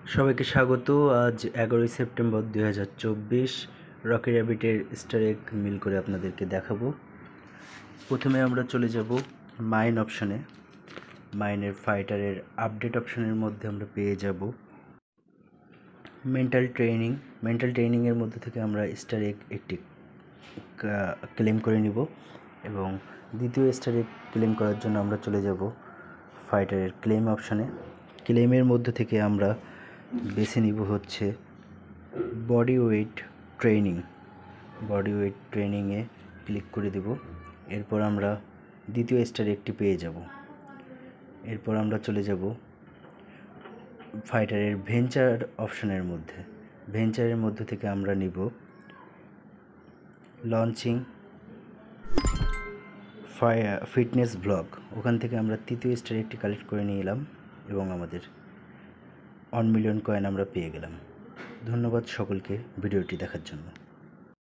সবাইকে স্বাগত। আজ 11ই সেপ্টেম্বর 2024 রকি র্যাবিটের স্টার এগ মিল করে আপনাদেরকে দেখাবো। প্রথমে আমরা চলে যাব মাইন অপশানে। মাইনের ফাইটারের আপডেট অপশানের মধ্যে আমরা পেয়ে যাব মেন্টাল ট্রেনিংয়ের মধ্যে থেকে আমরা স্টার এগ একটি ক্লেম করে নিব এবং দ্বিতীয় স্টার এগ ক্লেম করার জন্য আমরা চলে যাব ফাইটারের ক্লেম অপশানে। ক্লেমের মধ্যে থেকে আমরা বেছে নিব হচ্ছে বডি ওয়েট ট্রেনিংয়ে ক্লিক করে দেব। এরপর আমরা দ্বিতীয় স্টার একটি পেয়ে যাব। এরপর আমরা চলে যাব ফাইটারের ভেঞ্চার অপশনের মধ্যে। ভেঞ্চারের মধ্যে থেকে আমরা নিব লঞ্চিং ফিটনেস ব্লগ। ওখান থেকে আমরা তৃতীয় স্টার একটি কালেক্ট করে নিয়ে এলাম এবং আমাদের 1 মিলিয়ন কয়েন আমরা পেয়ে গেলাম। ধন্যবাদ সকলকে ভিডিওটি দেখার জন্য।